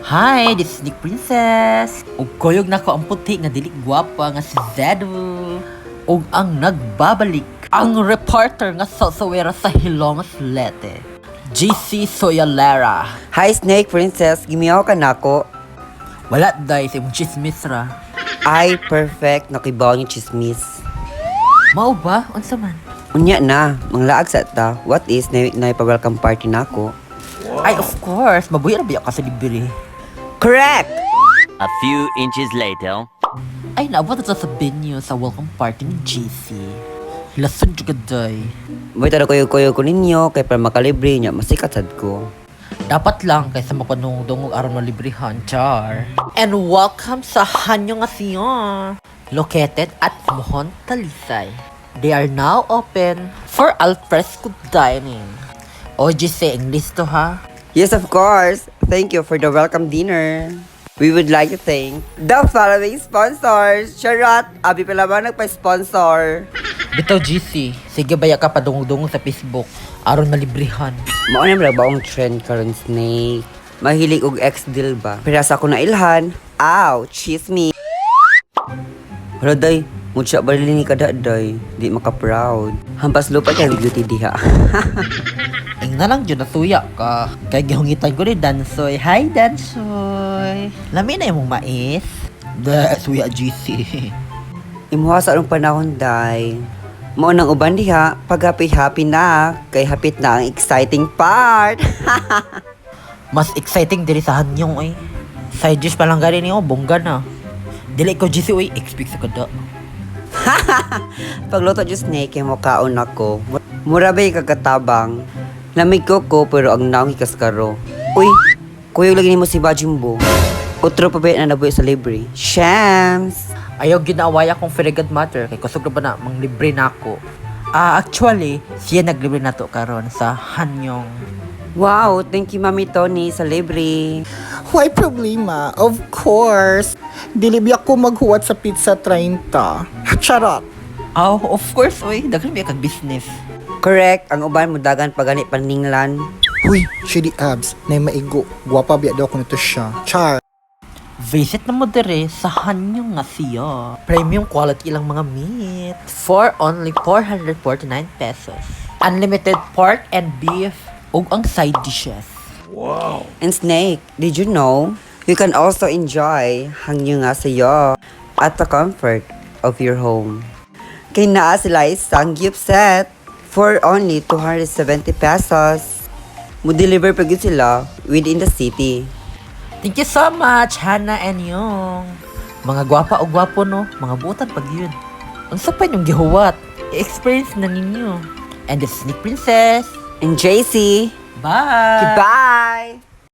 Hi, this is Nick Princess. Ug koyog na ko ang puti nga dili gwapa nga si Zedu. Ug ang nagbabalik, ang reporter nga sosawera sa Hilomas Leyte, GC Soyalera. Hi, Snake Princess. Gimiyaw ka na ako. Wala day sa imong chismis ra. Ay, perfect. Nakibaw niyo chismis. Mao ba? Unsa man? Unya na. Manglaag sa ta. What is na pa-welcome party na ako? Ay, of course. Mabuya ra biya ka sa libre. Correct! A few inches later. Ay, naabot na sa venue sa welcome party ni GC. Lason juga day. May tara kuyo-kuyo ko ninyo kay para makalibre niya. Masikat sad ko. Dapat lang kaysa mapanungdong aron malibrihan, char. And welcome sa Hanyo nga siya. Located at Mohon, Talisay. They are now open for alfresco dining. O GC, English to ha? Yes, of course. Thank you for the welcome dinner. We would like to thank the following sponsors. Charot! Abi pala ba nagpa-sponsor? Bitaw GC, sige baya ka padungong-dungong sa Facebook aron malibrihan. Mao na ba ang trend karon, Snake? Mahilig og ex-deal ba? Pirasa ko na ilhan. Ow! Chisme! Wala day, mutya ba ni kada day? Di maka-proud. Hampas lupa kay beauty diha. Ing na lang dyan natuya ka. Kaya gihungitan ko ni Dansoy. Hi Dansoy! Lami na imong mais? Da, suya GC. Imuha sa anong panahon, day. Mao nang uban diha, pag-happy na, kay hapit na ang exciting part. Mas exciting diri sa hanyong eh. Side dish pa lang gani niyo, bongga na. Dili ko GC oy, expect sa kada. Pagluto just Snake, kay mokaon ako. Mura ba kagatabang? Lamig ko pero ang naong hikaskaro. Uy, kuya lagi mo si Bajimbo. Otro pa ba na nabuhi sa libre? Shams! Ayaw ginawaya kong very good matter kay kusog na ba na mang libre na ako. Actually, siya naglibre na to karon sa hanyong. Wow, thank you Mami Tony sa libre. Why problema? Of course. Dili ako maghuwat sa pizza 30. Charot. Oh, of course, oy, daghan biya kag business. Correct, ang uban mo dagan pagani paninglan. Huy, shitty abs. Nay maigo. Guwapa biya daw ko nito siya. Char. Visit na mo dire sa hanyong nga siya. Premium quality lang mga meat. For only 449 pesos. Unlimited pork and beef ug ang side dishes. And Snake, did you know? You can also enjoy hangyo nga sayo at the comfort of your home. Kay naa sila is Samgyup set for only 270 pesos. Mo-deliver pa gyud sila within the city. Thank you so much, Hannah and Yung. Mga gwapa o gwapo no, mga butan pag yun. Unsa pa yung gihuwat? I-experience na ninyo. And this is Nick Princess. And JC, Bye! goodbye!